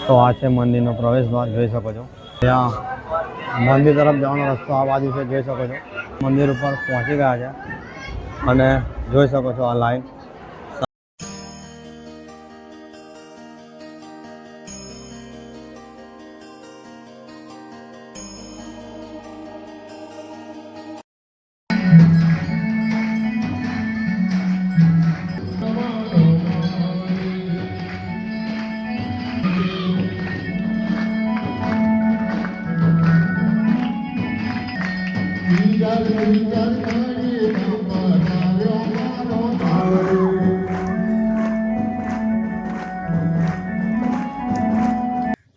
તો આ છે મંદિરનો પ્રવેશ દ્વાર, જોઈ શકો છો. ત્યાં મંદિર તરફ જવાનો રસ્તો આ બાજુ છે, જોઈ શકો છો. મંદિર ઉપર પહોંચી ગયા છે અને જોઈ શકો છો આ લાઈન.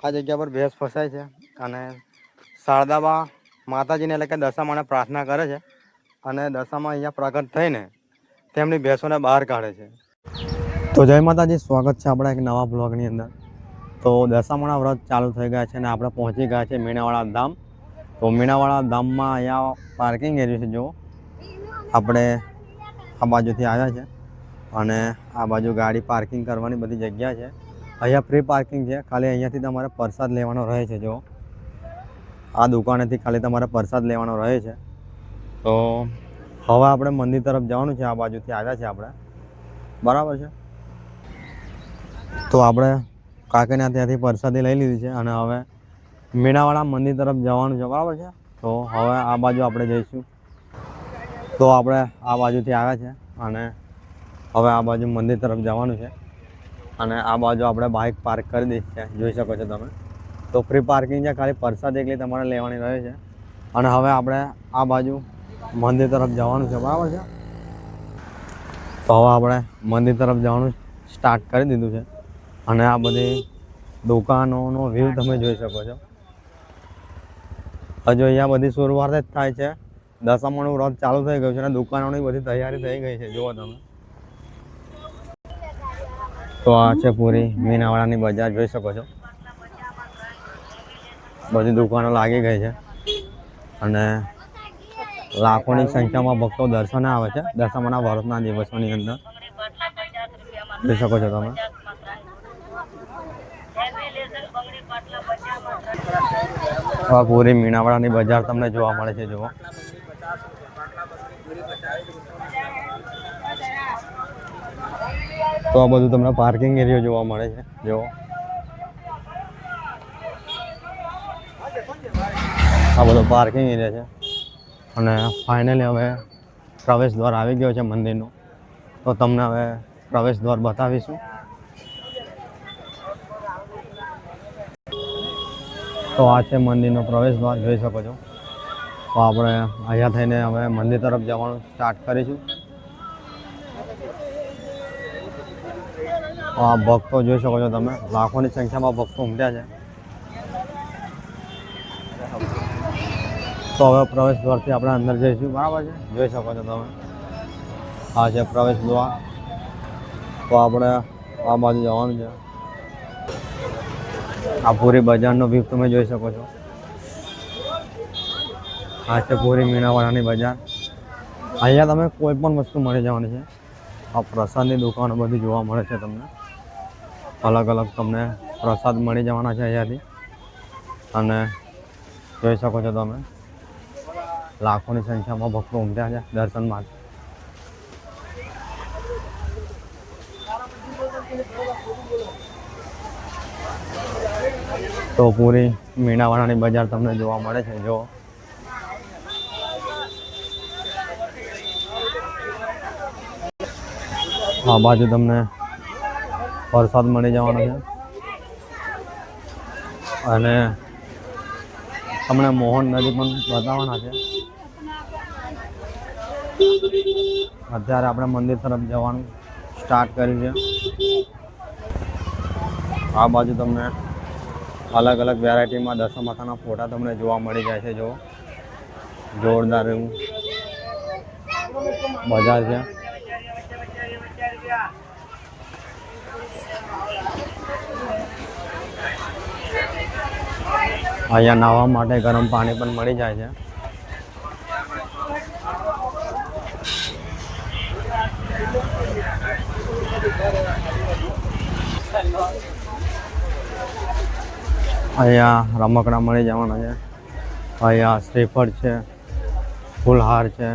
આ જગ્યા પર ભેંસ ફસાય છે અને શારદાબા માતાજીને એટલે કે દશામાને પ્રાર્થના કરે છે અને દશામાં અહીંયા પ્રગટ થઈને તેમની ભેંસોને બહાર કાઢે છે. તો જય માતાજી, સ્વાગત છે આપણા એક નવા બ્લોગની અંદર. તો દશામાના વ્રત ચાલુ થઈ ગયા છે અને આપણે પહોંચી ગયા છે મીણાવાળા ધામ. તો મીણાવાળા ધામમાં અહીંયા પાર્કિંગ એરિયા છે. જો આપણે આ બાજુથી આવ્યા છે અને આ બાજુ ગાડી પાર્કિંગ કરવાની બધી જગ્યા છે. અહીંયા ફ્રી પાર્કિંગ છે, ખાલી અહીંયાથી તમારે પ્રસાદ લેવાનો રહે છે. જો આ દુકાનેથી ખાલી તમારે પ્રસાદ લેવાનો રહે છે. તો હવે આપણે મંદિર તરફ જવાનું છે, આ બાજુથી આવ્યા છે આપણે, બરાબર છે. તો આપણે કાકીના ત્યાંથી પ્રસાદી લઈ લીધી છે અને હવે મીણાવાળા મંદિર તરફ જવાનું છે, બરાબર છે. તો હવે આ બાજુ આપણે જઈશું. તો આપણે આ બાજુથી આવ્યા છે અને હવે આ બાજુ મંદિર તરફ જવાનું છે અને આ બાજુ આપણે બાઇક પાર્ક કરી દીધી છે, જોઈ શકો છો તમે. તો ફ્રી પાર્કિંગ છે, ખાલી પ્રસાદ એકલી તમારે લેવાની રહે છે. અને હવે આપણે આ બાજુ મંદિર તરફ જવાનું છે, બરાબર છે. તો હવે આપણે મંદિર તરફ જવાનું સ્ટાર્ટ કરી દીધું છે અને આ બધી દુકાનોનો વ્યૂ તમે જોઈ શકો છો. હજુ અહીંયા બધી શરૂઆત જ થાય છે, દશામાનું વ્રત ચાલુ થઈ ગયું છે અને દુકાનોની બધી તૈયારી થઈ ગઈ છે, જુઓ તમે. તો આ છે પૂરી મીણાવાળાની બજાર, જોઈ શકો છો. બધી દુકાનો લાગી ગઈ છે અને લાખોની સંખ્યામાં ભક્તો દર્શને આવે છે દશામાના વ્રતના દિવસોની અંદર, જોઈ શકો છો તમે. આ પૂરી મીણાવાળાની બજાર તમને જોવા મળે છે, જુઓ. તો આ બધું તમને પાર્કિંગ એરિયા જોવા મળે છે, જુઓ. આ બધો પાર્કિંગ એરિયા છે અને ફાઇનલી હવે પ્રવેશ દ્વાર આવી ગયો છે મંદિરનો. તો તમને હવે પ્રવેશ દ્વાર બતાવીશું. તો આ છે મંદિરનો પ્રવેશ દ્વાર, જોઈ શકો છો. તો આપણે અહીંયા થઈને હવે મંદિર તરફ જવાનું સ્ટાર્ટ કરીશું. આ ભક્તો જોઈ શકો છો તમે, લાખોની સંખ્યામાં ભક્તો ઉમટ્યા છે. તો હવે પ્રવેશ દ્વારથી આપણે અંદર જઈશું, બરાબર છે, જોઈ શકો છો તમે. આ છે પ્રવેશ દ્વાર. તો આપણે આ બાજુ જવાનું છે. આ પૂરી બજારનો વ્યૂ તમે જોઈ શકો છો. આ છે પૂરી મીણાવાળાની બજાર. અહીંયા તમે કોઈ પણ વસ્તુ મળી જવાની છે. આ પ્રસાદની દુકાનો બધી જોવા મળે છે તમને. અલગ અલગ તમને પ્રસાદ મળી જવાના છે અહીંયાથી અને જોઈ શકો છો તમે, લાખોની સંખ્યામાં ભક્તો ઉમટ્યા છે દર્શન માટે. તો પૂરી મીણાવાળાની બજાર તમને જોવા મળે છે, જો. આ બાજુ તમને પ્રસાદ મળી જવાનો છે અને તમને મોહન નદી પણ બતાવવાના છે. અત્યારે આપણે મંદિર તરફ જવાનું સ્ટાર્ટ કર્યું છે. આ બાજુ તમને અલગ અલગ વેરાયટીમાં દશામાતાના ફોટા તમને જોવા મળી જાય છે, જો. જોરદાર એવું બજાર છે. અહીંયા નાહવા માટે ગરમ પાણી પણ મળી જાય છે. અહીંયા રમકડા મળી જવાના છે. અહીંયા શ્રીફળ છે, ફૂલહાર છે,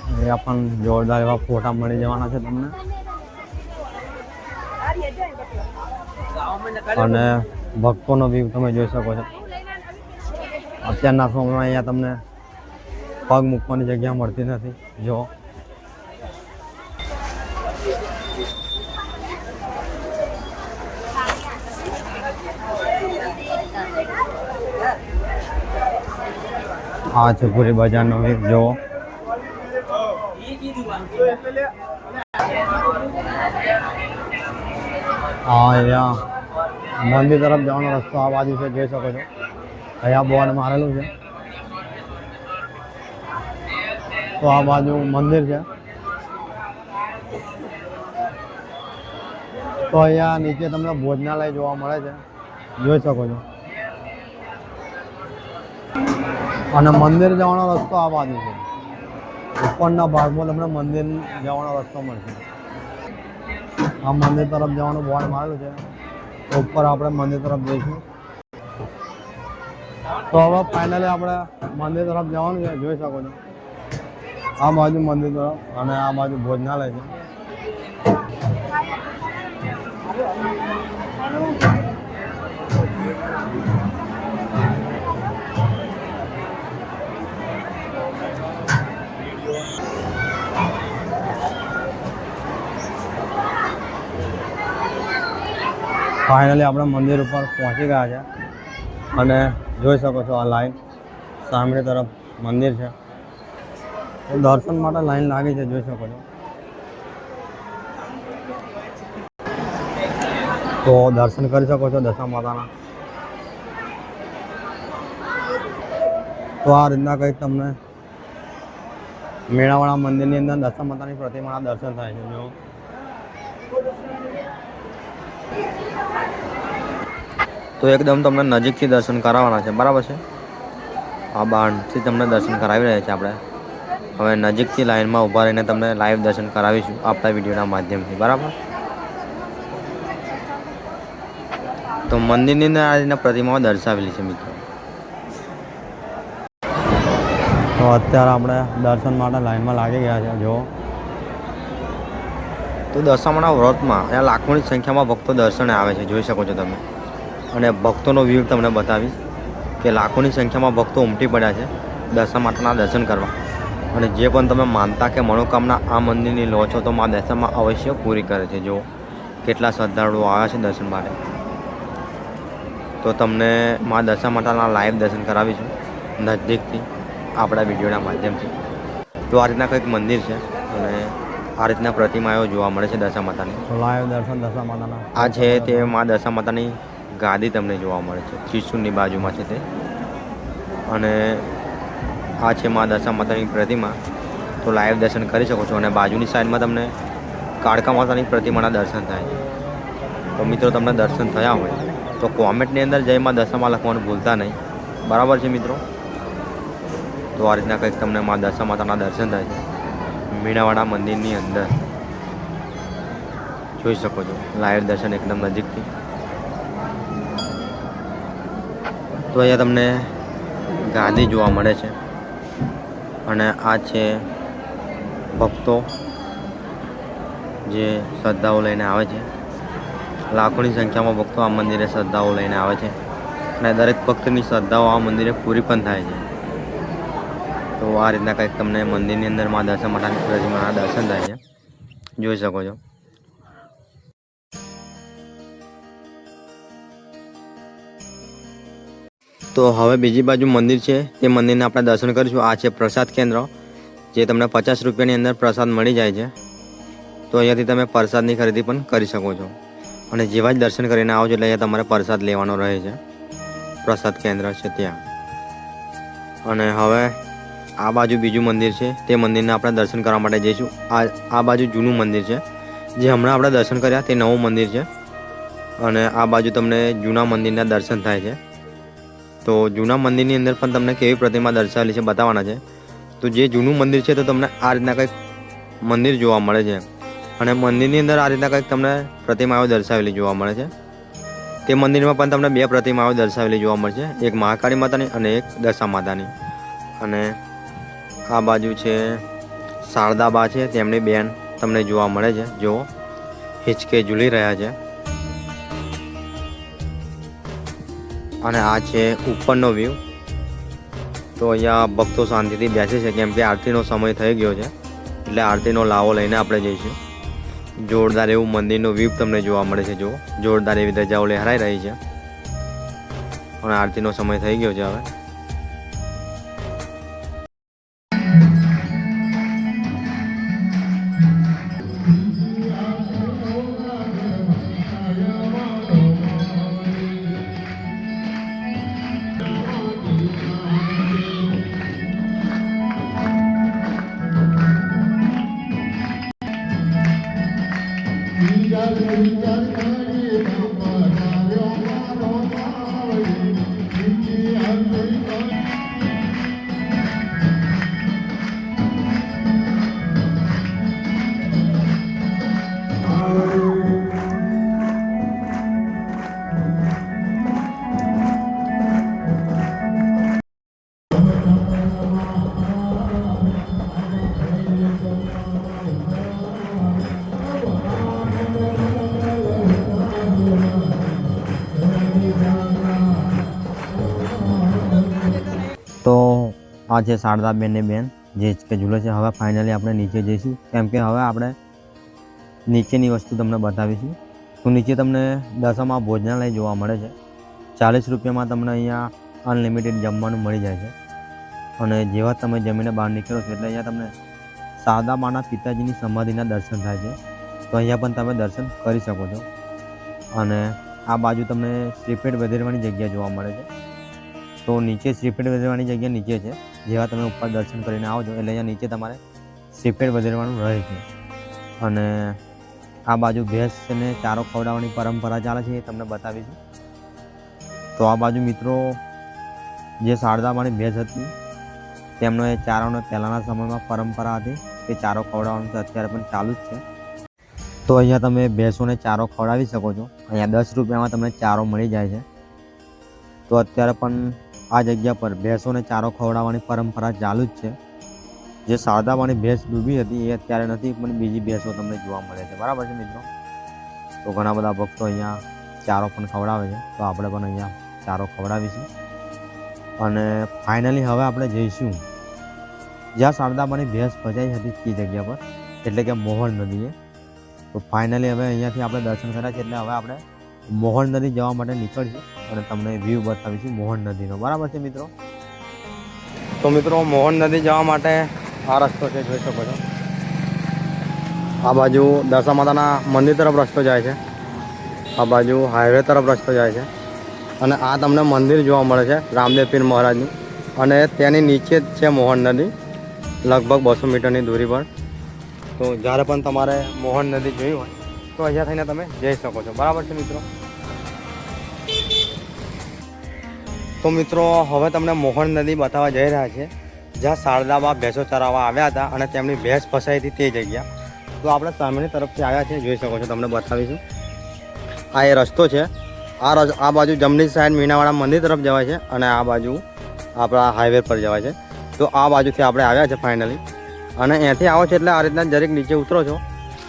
અહીંયા પણ જોરદાર એવા ફોટા મળી જવાના છે તમને. અને ભક્તોનો વ્યૂ તમે જોઈ શકો છો. અત્યારના સમયમાં અહીંયા તમને પગ મૂકવાની જગ્યા મળતી નથી. જો આ છે પૂરી બજારનો વ્યૂ. જો અહીંયા મંદિર તરફ જવાનો રસ્તો આ બાજુ છે, જોઈ શકો છો. અહીંયા બોર્ડ મારેલું છે. તો આ બાજુ મંદિર છે. તો અહીંયા નીચે તમને ભોજનાલય જોવા મળે છે, જોઈ શકો છો. અને મંદિર જવાનો રસ્તો આ બાજુ છે. ઉપરના ભાગમાં તમને મંદિર જવાનો રસ્તો મળશે. આ મંદિર તરફ જવાનું બોર્ડ મારેલું છે. તો ઉપર આપણે મંદિર તરફ જઈશું. તો હવે ફાઇનલી આપણે મંદિર તરફ જવાનું છે, જોઈ શકો છો. આ બાજુ મંદિર તરફ અને આ બાજુ ભોજનાલય છે. ફાઇનલી આપણે મંદિર ઉપર પહોંચી ગયા છે અને જોઈ શકો છો આ લાઈન સામે તરફ મંદિર છે. તો દર્શન માટે લાઈન લાગી છે, જોઈ શકો છો. તો દર્શન કરી શકો છો દશા માતાના. તો આ રીતના કંઈક તમને મેળાવાળા મંદિરની અંદર દશા માતાની પ્રતિમાના દર્શન થાય છે. જો તો એકદમ તમને નજીકથી દર્શન કરાવવાના છે, બરાબર છે. આ બહારથી તમને દર્શન કરાવી રહ્યા છે આપણે. હવે નજીકથી લાઈનમાં ઊભા રહીને તમને લાઈવ દર્શન કરાવીશું આપણા વિડીયોના માધ્યમથી, બરાબર. તો મંદિરની અંદર આ રીતના પ્રતિમાઓ દર્શાવેલી છે મિત્રો. તો અત્યારે આપણે દર્શન માટે લાઈનમાં લાગી ગયા છે. જો તો દશામાના વ્રતમાં અહીંયા લાખોની સંખ્યામાં ભક્તો દર્શને આવે છે, જોઈ શકો છો તમે. અને ભક્તોનો વ્યૂ તમને બતાવીશ કે લાખોની સંખ્યામાં ભક્તો ઉમટી પડ્યા છે દશા માતાના દર્શન કરવા. અને જે પણ તમે માનતા કે મનોકામના આ મંદિરની લો છો તો મા દશામાં અવશ્ય પૂરી કરે છે. જો કેટલા શ્રદ્ધાળુઓ આવ્યા છે દર્શન માટે. તો તમને મા દશા માતાના લાઈવ દર્શન કરાવીશું નજીકથી આપણા વિડીયોના માધ્યમથી. તો આ રીતના કંઈક મંદિર છે અને આ રીતના પ્રતિમાઓ જોવા મળે છે દશા માતાની. લાઈવ દર્શન દશા માતાના. આ છે તે મા દશા માતાની ગાદી તમને જોવા મળે છે, ત્રિશુળની બાજુમાં છે તે. અને આ છે મા દશા માતાની પ્રતિમા. તો લાઈવ દર્શન કરી શકો છો. અને બાજુની સાઈડમાં તમને કાળકા માતાની પ્રતિમાના દર્શન થાય છે. તો મિત્રો તમને દર્શન થયા હોય તો કોમેન્ટની અંદર જય મા દશામાં લખવાનું ભૂલતા નહીં, બરાબર છે મિત્રો. તો આ રીતના કંઈક તમને મા દશા માતાના દર્શન થાય છે મીણાવાડા મંદિરની અંદર, જોઈ શકો છો. લાઈવ દર્શન એકદમ નજીકથી. તો અહીંયા તમને ગાદી જોવા મળે છે. અને આ છે ભક્તો જે શ્રદ્ધાઓ લઈને આવે છે. લાખોની સંખ્યામાં ભક્તો આ મંદિરે શ્રદ્ધાઓ લઈને આવે છે અને દરેક ભક્તની શ્રદ્ધાઓ આ મંદિરે પૂરી પણ થાય છે. તો આ રીતના કંઈક તમને મંદિરની અંદર મા દશા માતાની પ્રતિમાના દર્શન થાય છે, જોઈ શકો છો. તો હવે બીજી બાજુ મંદિર છે, તે મંદિરને આપણે દર્શન કરીશું. આ છે પ્રસાદ કેન્દ્ર, જે તમને 50 રૂપિયાની અંદર પ્રસાદ મળી જાય છે. તો અહીંયાથી તમે પ્રસાદની ખરીદી પણ કરી શકો છો. અને જેવા જ દર્શન કરીને આવો છો એટલે અહીંયા તમારે પ્રસાદ લેવાનો રહે છે. પ્રસાદ કેન્દ્ર છે ત્યાં. અને હવે આ બાજુ બીજું મંદિર છે, તે મંદિરને આપણે દર્શન કરવા માટે જઈશું. આ બાજુ જૂનું મંદિર છે, જે હમણાં આપણે દર્શન કર્યા તે નવું મંદિર છે. અને આ બાજુ તમને જૂના મંદિરના દર્શન થાય છે. તો જૂના મંદિરની અંદર પણ તમને કેવી પ્રતિમા દર્શાવેલી છે બતાવવાના છે. તો જે જૂનું મંદિર છે તો તમને આ રીતના કંઈક મંદિર જોવા મળે છે. અને મંદિરની અંદર આ રીતના કંઈક તમને પ્રતિમાઓ દર્શાવેલી જોવા મળે છે. તે મંદિરમાં પણ તમને 2 પ્રતિમાઓ દર્શાવેલી જોવા મળશે, એક મહાકાળી માતાની અને એક દશા માતાની. અને આ બાજુ છે શારદાબા છે, તેમની બેન તમને જોવા મળે છે, જો હિંચકે ઝૂલી રહ્યા છે. અને આ છે ઉપરનો વ્યૂ. તો અહીંયા ભક્તો શાંતિથી બેસે છે કેમ કે આરતીનો સમય થઈ ગયો છે, એટલે આરતીનો લાવો લઈને આપણે જઈશું. જોરદાર એવું મંદિરનો વ્યૂ તમને જોવા મળે છે, જો જોરદાર એવી ધજાઓ લહેરાઈ રહી છે. અને આરતીનો સમય થઈ ગયો છે હવે. તો આ છે શારદાબેનની બેન જે હિંચકે ઝૂલે છે. હવે ફાઇનલી આપણે નીચે જઈશું કેમ કે હવે આપણે નીચેની વસ્તુ તમને બતાવીશું. તો નીચે તમને દશામાં ભોજનાલય જોવા મળે છે. 40 રૂપિયામાં તમને અહીંયા અનલિમિટેડ જમવાનું મળી જાય છે. અને જેવા તમે જમીને બહાર નીકળો છો એટલે અહીંયા તમને શારદામાના પિતાજીની સમાધિના દર્શન થાય છે. તો અહીંયા પણ તમે દર્શન કરી શકો છો. અને આ બાજુ તમને શ્રીફળ વધેરવાની જગ્યા જોવા મળે છે. તો નીચે શ્રીફળ વધેરવાની જગ્યા નીચે છે. જેવા તમે ઉપર દર્શન કરીને આવો છો એટલે અહીંયા નીચે તમારે શ્રીફળ વધેરવાનું રહે છે. અને આ બાજુ ભેંસને ચારો ખવડાવવાની પરંપરા ચાલે છે, એ તમને બતાવીશું. તો આ બાજુ મિત્રો જે શારદામાની ભેંસ હતી તેમનો એ ચારોને પહેલાંના સમયમાં પરંપરા હતી કે ચારો ખવડાવવાનું છે, અત્યારે પણ ચાલુ જ છે. તો અહીંયા તમે ભેંસોને ચારો ખવડાવી શકો છો. અહીંયા 10 રૂપિયામાં તમને ચારો મળી જાય છે. તો અત્યારે પણ આ જગ્યા પર ભેંસોને ચારો ખવડાવવાની પરંપરા ચાલુ જ છે. જે શારદામાની ભેંસ ડૂબી હતી એ અત્યારે નથી, પણ બીજી ભેંસો તમને જોવા મળે છે. બરાબર છે મિત્રો. તો ઘણા બધા ભક્તો અહીંયા ચારો પણ ખવડાવે છે, તો આપણે પણ અહીંયા ચારો ખવડાવીશું. અને ફાઇનલી હવે આપણે જઈશું જ્યાં શારદામાની ભેંસ ફસાઈ હતી તે જગ્યા પર, એટલે કે મોહન નદીએ. તો ફાઇનલી હવે અહીંયાથી આપણે દર્શન કર્યા છે એટલે હવે આપણે મોહન નદી જવા માટે નીકળશું અને તમને વ્યૂ બતાવીશું મોહન નદીનો. બરાબર છે મિત્રો. તો મિત્રો મોહન નદી જવા માટે આ રસ્તો છે, જોઈ શકો છો. આ બાજુ દશા માતાના મંદિર તરફ રસ્તો જાય છે, આ બાજુ હાઈવે તરફ રસ્તો જાય છે. અને આ તમને મંદિર જોવા મળે છે રામદેવ પીર મહારાજનું. અને તેની નીચે જ છે મોહન નદી, લગભગ 200 મીટરની દૂરી પર. તો જ્યારે પણ તમારે મોહન નદી જોઈ હોય તો અહીંયા થઈને તમે જઈ શકો છો. બરાબર છે મિત્રો. તો મિત્રો હવે તમને મોહન નદી બતાવવા જઈ રહ્યા છે જ્યાં શારદાબા ભેંસો ચરાવવા આવ્યા હતા અને તેમની ભેંસ ફસાઈ હતી તે જગ્યા. તો આપણે સામેની તરફથી આવ્યા છે, જોઈ શકો છો, તમને બતાવીશું. આ એ રસ્તો છે. આ બાજુ જમણી સાઈડ મીનાવાળા મંદિર તરફ જવાય છે અને આ બાજુ આપણા હાઈવે પર જવાય છે. તો આ બાજુથી આપણે આવ્યા છે ફાઇનલી. અને અહીંયાથી આવો છો એટલે આ રીતના જરીક નીચે ઉતરો છો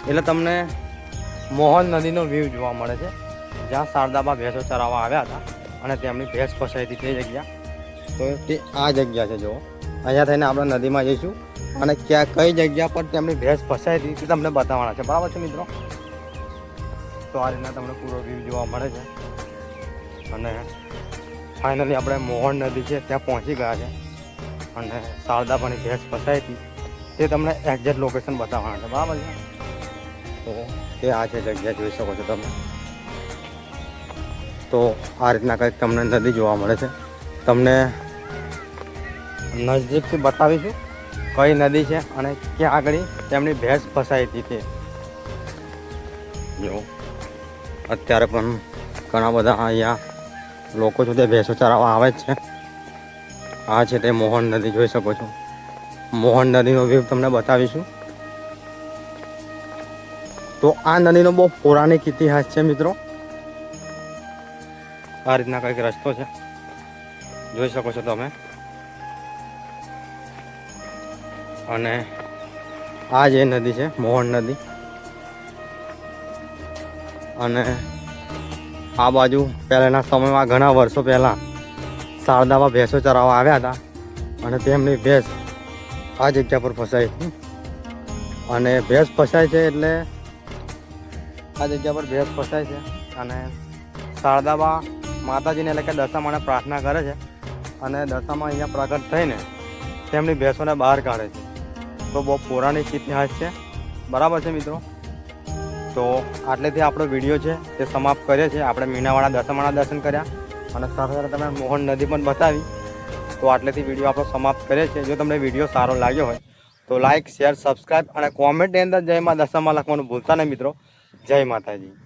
એટલે તમને મોહન નદીનો વ્યૂ જોવા મળે છે જ્યાં શારદાબા ભેંસો ચરાવવા આવ્યા હતા અને તેમની ભેંસ ફસાઈ હતી તે જગ્યા. તો તે આ જગ્યા છે. જુઓ, અહીંયા થઈને આપણે નદીમાં જઈશું અને કઈ જગ્યા પર તેમની ભેંસ ફસાઈ હતી તે તમને બતાવવાના છે. બરાબર છે મિત્રો. તો આ રીતના તમને પૂરો વ્યૂ જોવા મળે છે. અને ફાઇનલી આપણે મોહન નદી છે ત્યાં પહોંચી ગયા છે અને શારદાબાની ભેંસ ફસાઈ હતી તે તમને એક્ઝેક્ટ લોકેશન બતાવવાના છે. બરાબર છે. તો તે આ છે જગ્યા, જોઈ શકો છો તમે. તો આ રીતના કંઈક તમને નદી જોવા મળે છે. તમને નજીકથી બતાવીશું કઈ નદી છે અને ક્યાં આગળ તેમની ભેંસ ફસાઈ હતી તે. જો અત્યારે પણ ઘણા બધા અહીંયા લોકો છે તે ભેંસો ચરાવવા આવે જ છે. આ છે તે મોહન નદી, જોઈ શકો છો. મોહન નદીનો વ્યૂ તમને બતાવીશું. તો આ નદીનો બહુ પૌરાણિક ઇતિહાસ છે મિત્રો. આ રીતના કંઈક રસ્તો છે, જોઈ શકો છો તમે. અને આ જે નદી છે મોહન નદી. અને આ બાજુ પહેલાંના સમયમાં ઘણા વર્ષો પહેલાં શારદામાં ભેંસો ચરાવવા આવ્યા હતા અને તેમની ભેંસ આ જગ્યા પર ફસાઈ હતી. અને ભેંસ ફસાય છે એટલે આ જગ્યા પર ભેંસ ફસાય છે અને શારદાબા માતાજીને એટલે કે દશામાને પ્રાર્થના કરે છે અને દશામાં અહીંયા પ્રગટ થઈને તેમની ભેંસોને બહાર કાઢે છે. તો બહુ પૌરાણિક ઇતિહાસ છે, બરાબર છે મિત્રો. તો આટલેથી આપણો વિડીયો છે તે સમાપ્ત કરીએ છીએ. આપણે મીનાવાળા દશામાના દર્શન કર્યા અને સાથે સાથે તમે મોહન નદી પણ બતાવી. તો આટલેથી વિડીયો આપણો સમાપ્ત કરીએ છીએ. જો તમને વિડીયો સારો લાગ્યો હોય તો લાઇક, શેર, સબસ્ક્રાઈબ અને કોમેન્ટની અંદર જય મા દશામાં લખવાનું ભૂલતા નહીં મિત્રો. જય માતાજી.